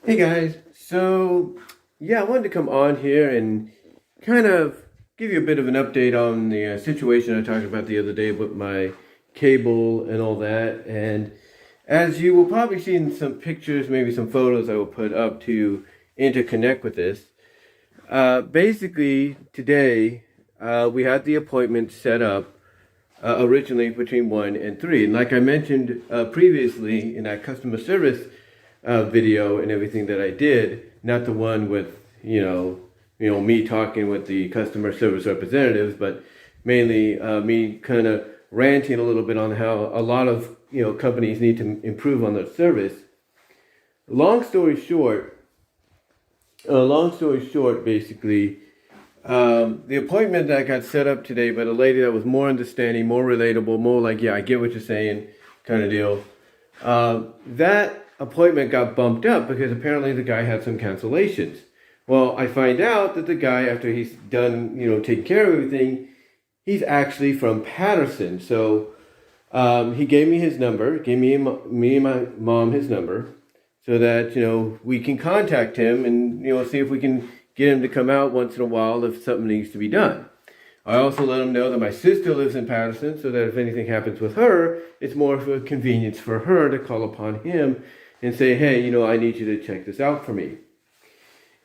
Hey guys, so yeah, I wanted to come on here and kind of give you a bit of an update on the situation I talked about the other day with my cable and all that. And as you will probably see in some pictures, maybe some photos I will put up to interconnect with this. Basically, today we had the appointment set up originally between 1 and 3. And like I mentioned previously in that customer service video and everything that I did, not the one with me talking with the customer service representatives, but mainly me kind of ranting a little bit on how a lot of companies need to improve on their service. Long story short, basically, the appointment that got set up today by the lady that was more understanding, more relatable, more like, yeah, I get what you're saying kind of deal. That appointment got bumped up because apparently the guy had some cancellations. Well, I find out that the guy, after he's done, taking care of everything, he's actually from Patterson. So he gave me his number, gave me and my mom his number, so that, we can contact him and, see if we can get him to come out once in a while if something needs to be done. I also let him know that my sister lives in Patterson, so that if anything happens with her, it's more of a convenience for her to call upon him and say, hey, I need you to check this out for me.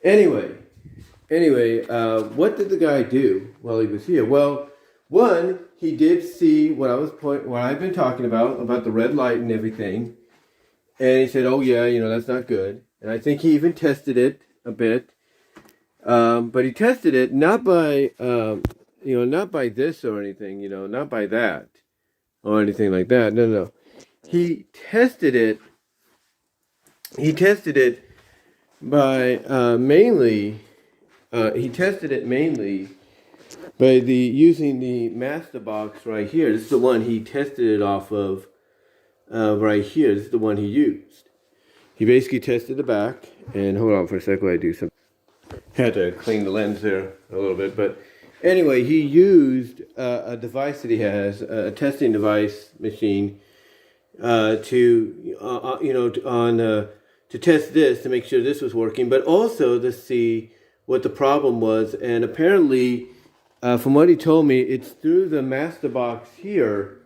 Anyway, what did the guy do while he was here? Well, one, he did see what I've been talking about the red light and everything. And he said, oh yeah, that's not good. And I think he even tested it a bit. But he tested it not by, not by this or anything, not by that or anything like that. No. He tested it by mainly by using the master box right here. This is the one he tested it off of right here. This is the one he used. He basically tested the back, and hold on for a second while I do something. Had to clean the lens there a little bit, but anyway, he used a device that he has, a testing device machine, to test this to make sure this was working, but also to see what the problem was. And apparently, from what he told me, it's through the master box here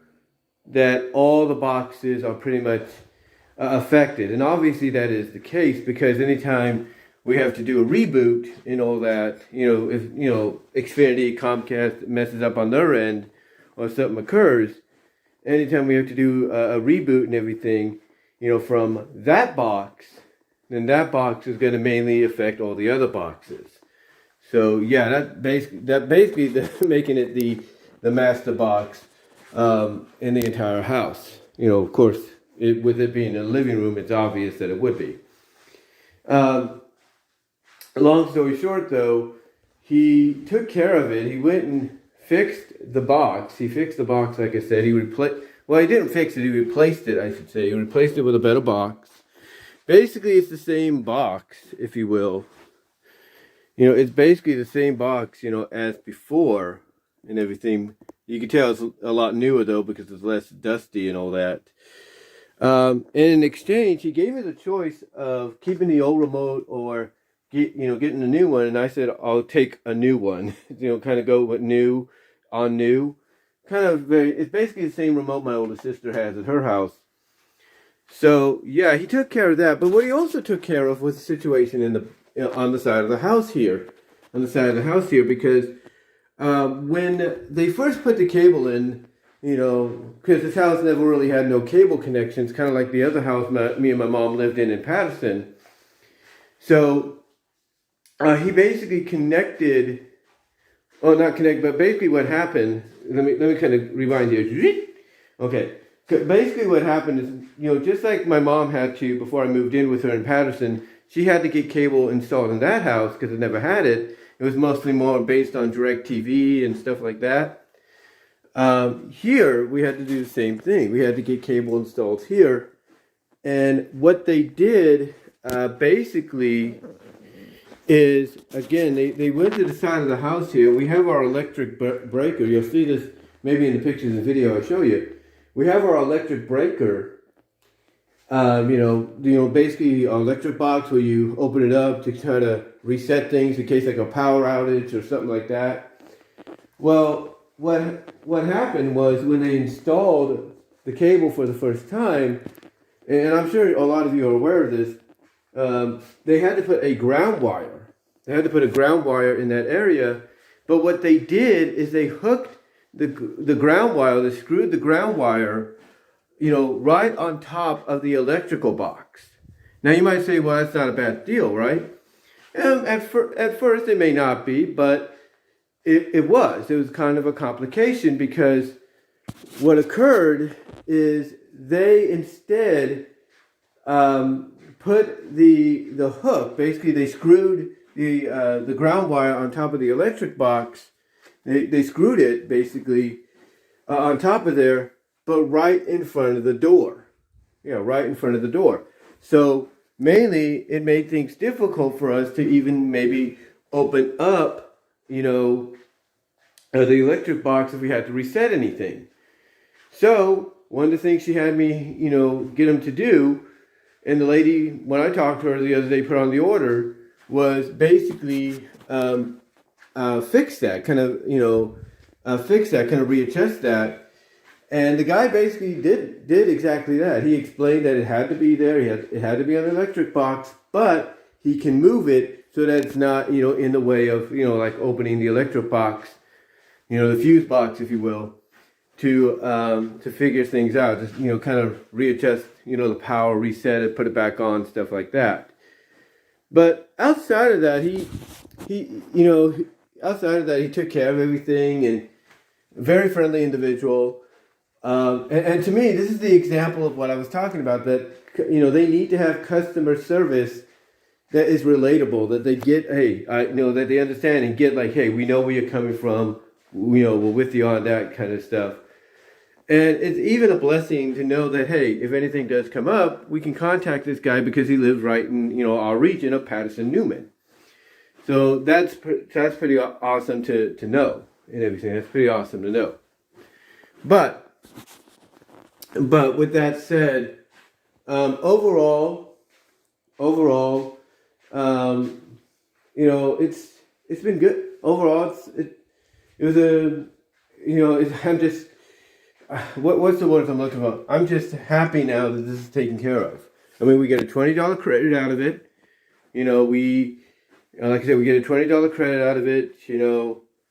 that all the boxes are pretty much affected. And obviously that is the case, because anytime we have to do a reboot and all that, if Xfinity, Comcast messes up on their end or something occurs, anytime we have to do a reboot and everything, from that box, then that box is going to mainly affect all the other boxes. So yeah, that basically making it the master box in the entire house. Of course, with it being a living room, it's obvious that it would be. Long story short, though, he took care of it. He went and fixed the box. He fixed the box, like I said. He didn't fix it. He replaced it, I should say. He replaced it with a better box. Basically, it's the same box, if you will. It's basically the same box, as before and everything. You can tell it's a lot newer, though, because it's less dusty and all that. And in exchange, he gave me the choice of keeping the old remote or getting a new one. And I said, I'll take a new one. Kind of go with new on new. It's basically the same remote my older sister has at her house. So yeah, he took care of that. But what he also took care of was the situation on the side of the house here, because when they first put the cable in, because this house never really had no cable connections, kind of like the other house me and my mom lived in Patterson. So he basically connected. Oh, not connect, but basically what happened, let me kind of rewind here. Okay. Basically what happened is, just like my mom had to, before I moved in with her in Patterson, she had to get cable installed in that house because it never had it. It was mostly more based on DirecTV and stuff like that. Here, we had to do the same thing. We had to get cable installed here. And what they did, basically, is, again, they went to the side of the house here. We have our electric breaker. You'll see this maybe in the pictures and video I show you. We have our electric breaker Basically an electric box where you open it up to kind of reset things in case like a power outage or something like that. Well, what happened was when they installed the cable for the first time, and I'm sure a lot of you are aware of this, they had to put a ground wire. They had to put a ground wire in that area. But what they did is they hooked the ground wire, they screwed the ground wire, right on top of the electrical box. Now you might say, well, that's not a bad deal, right? At first it may not be, but it was. It was kind of a complication because what occurred is they instead put the hook. Basically, they screwed the ground wire on top of the electric box. They screwed it basically on top of there, but right in front of the door. Right in front of the door. So mainly, it made things difficult for us to even maybe open up, the electric box if we had to reset anything. So one of the things she had me, get them to do, and the lady, when I talked to her the other day, put on the order, was basically fix that, kind of readjust that. And the guy basically did exactly that. He explained that it had to be there, it had to be on the electric box, but he can move it so that it's not, in the way of, like opening the electric box, the fuse box, if you will, to figure things out. Just, kind of readjust, the power, reset it, put it back on, stuff like that. But outside of that, he took care of everything, and very friendly individual. And to me, this is the example of what I was talking about, that, they need to have customer service that is relatable, that they get, that they understand and get like, hey, we know where you're coming from, we're with you on that kind of stuff. And it's even a blessing to know that, hey, if anything does come up, we can contact this guy because he lives right in, our region of Patterson-Newman. So that's pretty awesome to know and everything. That's pretty awesome to know. But with that said, overall, it's been good. Overall, I'm just, what's the word I'm looking for? I'm just happy now that this is taken care of. I mean, we get a $20 credit out of it. Like I said, we get a $20 credit out of it.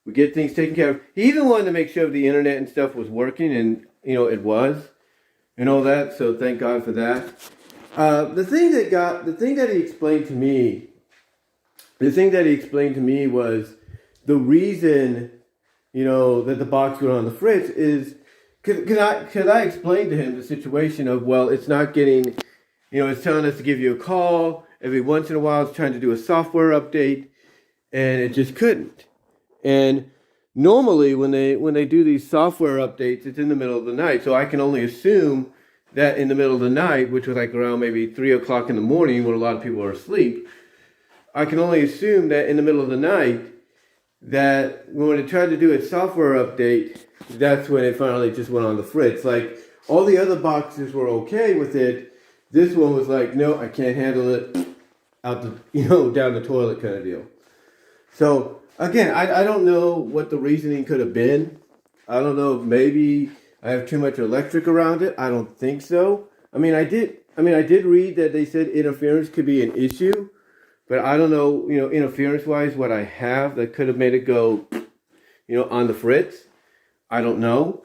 We get things taken care of. He even wanted to make sure the internet and stuff was working, and, it was, and all that. So thank God for that. The thing that he explained to me was the reason, that the box went on the fritz is because I explained to him the situation of, well, it's not getting, it's telling us to give you a call every once in a while. It's trying to do a software update, and it just couldn't. And normally when they do these software updates, it's in the middle of the night. So I can only assume that in the middle of the night, which was like around maybe 3 o'clock in the morning when a lot of people are asleep, I can only assume that in the middle of the night, that when it tried to do its software update, that's when it finally just went on the fritz. Like, all the other boxes were okay with it. This one was like, no, I can't handle it, out the, down the toilet kind of deal. So, again, I don't know what the reasoning could have been. I don't know if maybe I have too much electric around it. I don't think so. I did read that they said interference could be an issue, but I don't know, interference-wise, what I have that could have made it go, on the fritz. I don't know.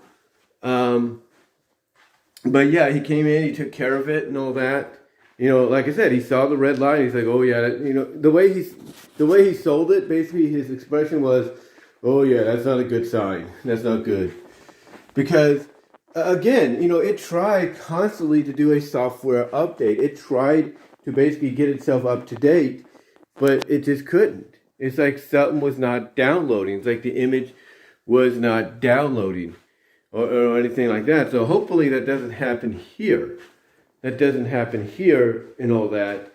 But yeah, he came in, he took care of it and all that. Like I said, he saw the red light. He's like, oh yeah, the way he sold it, basically his expression was, oh yeah, that's not a good sign. That's not good. Because again, it tried constantly to do a software update. It tried to basically get itself up to date, but it just couldn't. It's like something was not downloading. It's like the image was not downloading or anything like that. So hopefully that doesn't happen here. And all that.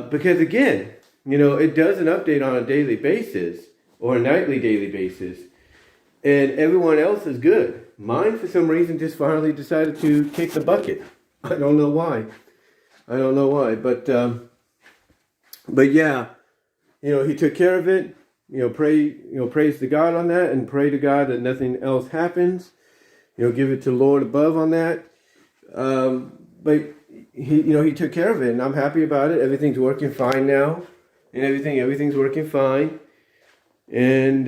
Because again, it does an update on a daily basis or a nightly daily basis. And everyone else is good. Mine, for some reason, just finally decided to kick the bucket. I don't know why. But yeah, he took care of it. Praise to God on that, and pray to God that nothing else happens. Give it to the Lord above on that. But he took care of it, and I'm happy about it. Everything's working fine now, and everything's working fine. And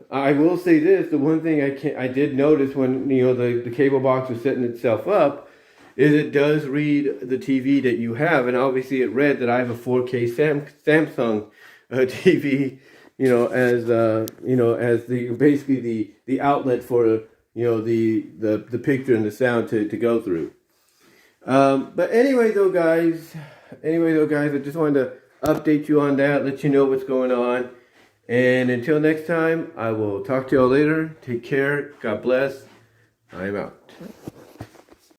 I will say this: the one thing I did notice when the cable box was setting itself up is it does read the TV that you have, and obviously it read that I have a 4K Samsung TV. As the outlet for the picture and the sound to go through. But anyway though guys, I just wanted to update you on that, let you know what's going on. And until next time, I will talk to y'all later. Take care. God bless. I'm out.